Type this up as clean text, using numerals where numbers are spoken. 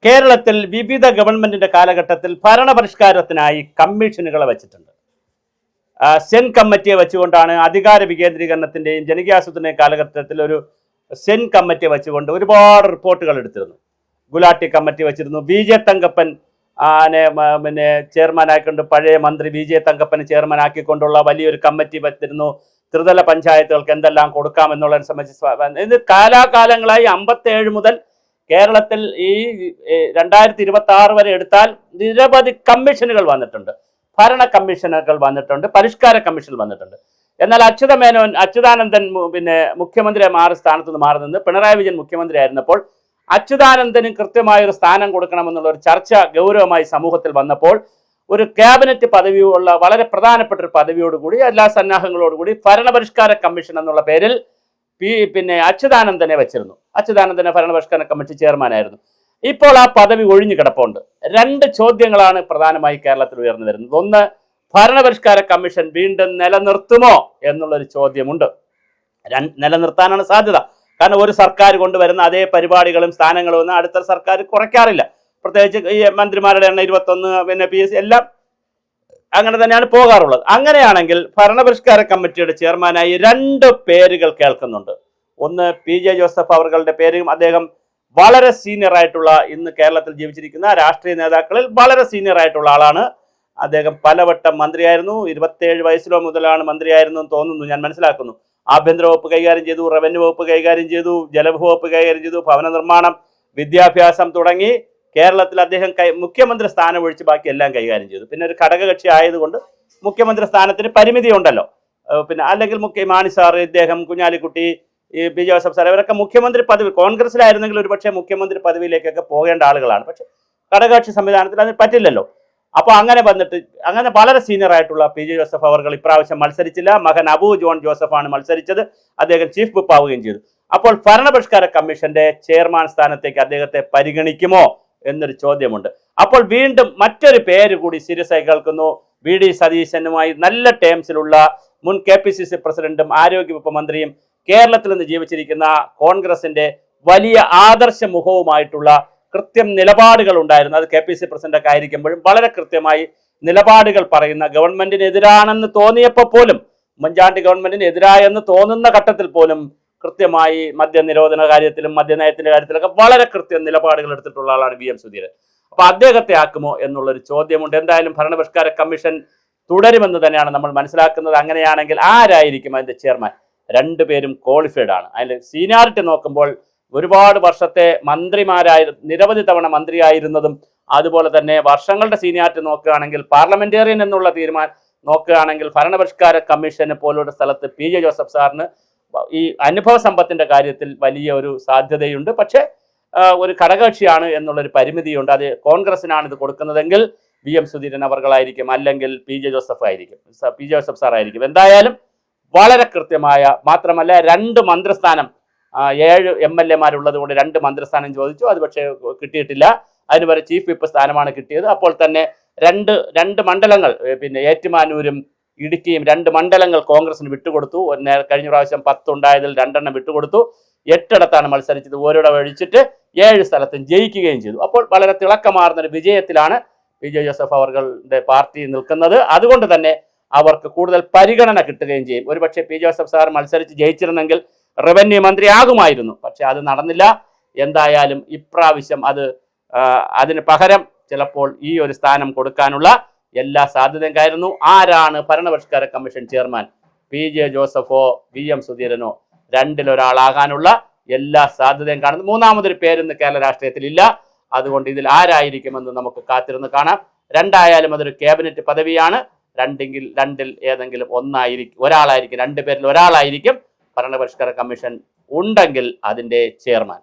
കേരളത്തിൽ വിവിധ ഗവൺമെന്റിന്റെ കാലഘട്ടത്തിൽ ഭരണപരിഷ്കാരത്തിനായി കമ്മീഷനുകളെ വെച്ചിട്ടുണ്ട്. സെൻ കമ്മിറ്റിയെ വെച്ചുകൊണ്ടാണ് അധികാര വികേന്ദ്രീകരണത്തിന്റെയും ജനകീയാസൂത്രണ കാലഘട്ടത്തിൽ ഒരു സെൻ കമ്മിറ്റിയെ വെച്ചുകൊണ്ട് ഒരുപാട് റിപ്പോർട്ടുകൾ എടുത്തിരുന്നു. ഗുലാട്ടി കമ്മിറ്റി വെച്ചിരുന്നു. വിജയ തങ്കപ്പൻ പിന്നെ ചെയർമാനായിക്കൊണ്ട് പഴയ മന്ത്രി വിജയ തങ്കപ്പനെ ചെയർമാനാക്കിക്കൊണ്ടുള്ള വലിയൊരു കമ്മിറ്റി വെച്ചിരുന്നു. ത്രിതല പഞ്ചായത്തുകൾക്ക് എന്തെല്ലാം കൊടുക്കാമെന്നുള്ളതിനെ സംബന്ധിച്ച് ഇത് കാലാകാലങ്ങളായി 57 മുതൽ കേരളത്തിൽ ഈ 2026 വരെ എടുത്താൽ നിരവധി കമ്മീഷനുകൾ വന്നിട്ടുണ്ട്. ഭരണ കമ്മീഷനുകൾ വന്നിട്ടുണ്ട്, പരിഷ്കാര കമ്മീഷൻ വന്നിട്ടുണ്ട്. എന്നാൽ അച്യുതാനന്ദൻ പിന്നെ മുഖ്യമന്ത്രിയെ സ്ഥാനത്ത് നിന്ന് മാറി നിന്ന് പിണറായി വിജയൻ മുഖ്യമന്ത്രി ആയിരുന്നപ്പോൾ അച്യുതാനന്ദന് കൃത്യമായ ഒരു സ്ഥാനം കൊടുക്കണമെന്നുള്ള ഒരു ചർച്ച ഗൗരവമായി സമൂഹത്തിൽ വന്നപ്പോൾ ഒരു ക്യാബിനറ്റ് പദവിയുള്ള വളരെ പ്രധാനപ്പെട്ട ഒരു പദവിയോടുകൂടി എല്ലാ സന്നാഹങ്ങളോടുകൂടി ഭരണപരിഷ്കാര കമ്മീഷൻ എന്നുള്ള പേരിൽ പിന്നെ അച്യുതാനന്ദനെ വെച്ചിരുന്നു. അച്യുതാനന്ദനെ ഭരണപരിഷ്കാര കമ്മിറ്റി ചെയർമാനായിരുന്നു. ഇപ്പോൾ ആ പദവി ഒഴിഞ്ഞു കിടപ്പുണ്ട്. 2 ചോദ്യങ്ങളാണ് പ്രധാനമായി കേരളത്തിൽ ഉയർന്നു വരുന്നത്. ഒന്ന്, ഭരണപരിഷ്കാര കമ്മീഷൻ വീണ്ടും നിലനിർത്തുമോ എന്നുള്ളൊരു ചോദ്യമുണ്ട്. നിലനിർത്താനാണ് സാധ്യത. കാരണം ഒരു സർക്കാർ കൊണ്ടുവരുന്ന അതേ പരിപാടികളും സ്ഥാനങ്ങളും ഒന്നും അടുത്ത സർക്കാർ കുറയ്ക്കാറില്ല. പ്രത്യേകിച്ച് ഈ മന്ത്രിമാരുടെ എണ്ണം 21, പിന്നെ PSC എല്ലാം അങ്ങനെ തന്നെയാണ് പോകാറുള്ളത്. അങ്ങനെയാണെങ്കിൽ ഭരണപരിഷ്കാര കമ്മിറ്റിയുടെ ചെയർമാനായി 2 പേരുകൾ കേൾക്കുന്നുണ്ട്. ഒന്ന്, PJ ജോസഫ് അവരുടെ പേരും. അദ്ദേഹം വളരെ സീനിയർ ആയിട്ടുള്ള, ഇന്ന് കേരളത്തിൽ ജീവിച്ചിരിക്കുന്ന രാഷ്ട്രീയ നേതാക്കളിൽ വളരെ സീനിയർ ആയിട്ടുള്ള ആളാണ്. അദ്ദേഹം പലവട്ടം മന്ത്രിയായിരുന്നു. 27 വയസ്സിലോ മുതലാണ് മന്ത്രിയായിരുന്നു എന്ന് തോന്നുന്നു, ഞാൻ മനസ്സിലാക്കുന്നു. ആഭ്യന്തര വകുപ്പ് കൈകാര്യം ചെയ്തു, റവന്യൂ വകുപ്പ് കൈകാര്യം ചെയ്തു, ജലവകുപ്പ് കൈകാര്യം ചെയ്തു, ഭവന നിർമ്മാണം, വിദ്യാഭ്യാസം തുടങ്ങി കേരളത്തിൽ അദ്ദേഹം മുഖ്യമന്ത്രി സ്ഥാനം ഒഴിച്ച് ബാക്കി എല്ലാം കൈകാര്യം ചെയ്തു. പിന്നെ ഒരു ഘടകകക്ഷി ആയതുകൊണ്ട് മുഖ്യമന്ത്രി സ്ഥാനത്തിന് പരിമിതി ഉണ്ടല്ലോ. പിന്നെ അല്ലെങ്കിൽ മാണി സാർ, ഇദ്ദേഹം, കുഞ്ഞാലിക്കുട്ടി, PJ ജോസഫ് സാർ, ഇവരൊക്കെ മുഖ്യമന്ത്രി പദവി കോൺഗ്രസിലായിരുന്നെങ്കിൽ ഒരുപക്ഷെ മുഖ്യമന്ത്രി പദവിയിലേക്കൊക്കെ പോകേണ്ട ആളുകളാണ്. പക്ഷെ ഘടകകക്ഷി സംവിധാനത്തിൽ അതിന് പറ്റില്ലല്ലോ. അപ്പോൾ അങ്ങനെ വന്നിട്ട് അങ്ങനെ വളരെ സീനിയർ ആയിട്ടുള്ള PJ ജോസഫ് അവർ ഇപ്രാവശ്യം മത്സരിച്ചില്ല. മകൻ അബു ജോൺ ജോസഫാണ് മത്സരിച്ചത്. അദ്ദേഹം ചീഫ് വിപ്പ് ആവുകയും ചെയ്തു. അപ്പോൾ ഭരണപരിഷ്കാര കമ്മീഷന്റെ ചെയർമാൻ സ്ഥാനത്തേക്ക് അദ്ദേഹത്തെ പരിഗണിക്കുമോ എന്നൊരു ചോദ്യമുണ്ട്. അപ്പോൾ വീണ്ടും മറ്റൊരു പേര് കൂടി സീരിയസ് ആയി കേൾക്കുന്നു. VD സതീശനുമായി നല്ല ടേംസിലുള്ള മുൻ KPCC പ്രസിഡന്റും ആരോഗ്യവകുപ്പ് മന്ത്രിയും കേരളത്തിൽ നിന്ന് ജീവിച്ചിരിക്കുന്ന കോൺഗ്രസിന്റെ വലിയ ആദർശ മുഖവുമായിട്ടുള്ള കൃത്യം നിലപാടുകൾ ഉണ്ടായിരുന്നു. അത് KPCC പ്രസിഡന്റൊക്കെ ആയിരിക്കുമ്പോഴും വളരെ കൃത്യമായി നിലപാടുകൾ പറയുന്ന, ഗവൺമെന്റിനെതിരാണെന്ന് തോന്നിയപ്പോൾ പോലും, ഉമ്മൻചാണ്ടി ഗവൺമെന്റിന് എതിരായെന്ന് തോന്നുന്ന ഘട്ടത്തിൽ പോലും കൃത്യമായി മദ്യനിരോധന കാര്യത്തിലും മദ്യനയത്തിന്റെ കാര്യത്തിലൊക്കെ വളരെ കൃത്യം നിലപാടുകൾ എടുത്തിട്ടുള്ള ആളാണ് VM സുധീരൻ. അപ്പൊ അദ്ദേഹത്തെ ആക്കുമോ എന്നുള്ളൊരു ചോദ്യമുണ്ട്. എന്തായാലും ഭരണപരിഷ്കാര കമ്മീഷൻ തുടരുമെന്ന് തന്നെയാണ് നമ്മൾ മനസ്സിലാക്കുന്നത്. അങ്ങനെയാണെങ്കിൽ ആരായിരിക്കും അതിന്റെ ചെയർമാൻ? 2 പേരും ക്വാളിഫൈഡ് ആണ്. അതിൽ സീനിയോറിറ്റി നോക്കുമ്പോൾ ഒരുപാട് വർഷത്തെ നിരവധി തവണ മന്ത്രിയായിരുന്നതും, അതുപോലെ തന്നെ വർഷങ്ങളുടെ സീനിയോറിറ്റി നോക്കുകയാണെങ്കിൽ പാർലമെന്റേറിയൻ എന്നുള്ള തീരുമാനം നോക്കുകയാണെങ്കിൽ ഭരണപരിഷ്കാര കമ്മീഷനെ പോലുള്ള സ്ഥലത്ത് PJ ജോസഫ് സാറിന് ഈ അനുഭവ സമ്പത്തിന്റെ കാര്യത്തിൽ വലിയ ഒരു സാധ്യതയുണ്ട്. പക്ഷേ ഒരു ഘടകകക്ഷിയാണ് എന്നുള്ളൊരു പരിമിതിയുണ്ട്. അത് കോൺഗ്രസിനാണ് ഇത് കൊടുക്കുന്നതെങ്കിൽ VM സുധീരൻ അവർകളായിരിക്കും, അല്ലെങ്കിൽ PJ ജോസഫ് ആയിരിക്കും, PJ ജോസഫ് സാർ ആയിരിക്കും. എന്തായാലും വളരെ കൃത്യമായ, മാത്രമല്ല 2 മന്ത്രിസ്ഥാനം 7 MLA-മാരുള്ളത് കൊണ്ട് 2 മന്ത്രിസ്ഥാനം ചോദിച്ചു. അത് പക്ഷേ കിട്ടിയിട്ടില്ല. അതിന് വരെ ചീഫ് വിപ്പ് സ്ഥാനമാണ് കിട്ടിയത്. അപ്പോൾ തന്നെ രണ്ട് മണ്ഡലങ്ങൾ, പിന്നെ ഏറ്റുമാനൂരും ഇടുക്കിയും 2 മണ്ഡലങ്ങൾ കോൺഗ്രസിന് വിട്ടുകൊടുത്തു. കഴിഞ്ഞ പ്രാവശ്യം 10 ഉണ്ടായതിൽ 2 എണ്ണം വിട്ടുകൊടുത്തു. 8 ഇടത്താണ് മത്സരിച്ചത്. ഒരിടം ഒഴിച്ചിട്ട് 7 സ്ഥലത്തും ജയിക്കുകയും ചെയ്തു. അപ്പോൾ വളരെ തിളക്കമാർന്നൊരു വിജയത്തിലാണ് PJ ജോസഫ് അവരുടെ പാർട്ടി നിൽക്കുന്നത്. അതുകൊണ്ട് തന്നെ അവർക്ക് കൂടുതൽ പരിഗണന കിട്ടുകയും ചെയ്യും. ഒരുപക്ഷെ PJ ജോസഫ് സാർ മത്സരിച്ച് ജയിച്ചിരുന്നെങ്കിൽ റവന്യൂ മന്ത്രി ആകുമായിരുന്നു. പക്ഷെ അത് നടന്നില്ല. എന്തായാലും ഇപ്രാവശ്യം അതിന് പകരം ചിലപ്പോൾ ഈ ഒരു സ്ഥാനം കൊടുക്കാനുള്ള എല്ലാ സാധ്യതയും കയറുന്നു. ആരാണ് ഭരണപരിഷ്കാര കമ്മീഷൻ ചെയർമാൻ? PJ ജോസഫോ VM സുധീരനോ? 2-ൽ ഒരാളാകാനുള്ള എല്ലാ സാധ്യതയും കാണുന്നു. മൂന്നാമതൊരു പേരിന്ന് കേരള രാഷ്ട്രീയത്തിൽ ഇല്ല. അതുകൊണ്ട് ഇതിൽ ആരായിരിക്കുമെന്ന് നമുക്ക് കാത്തിരുന്ന് കാണാം. 2 ആയാലും അതൊരു ക്യാബിനറ്റ് പദവിയാണ്. 2-ൽ ഏതെങ്കിലും ഒരാളായിരിക്കും. 2 പേരിൽ ഒരാളായിരിക്കും ഭരണപരിഷ്കാര കമ്മീഷൻ ഉണ്ടെങ്കിൽ അതിൻ്റെ ചെയർമാൻ.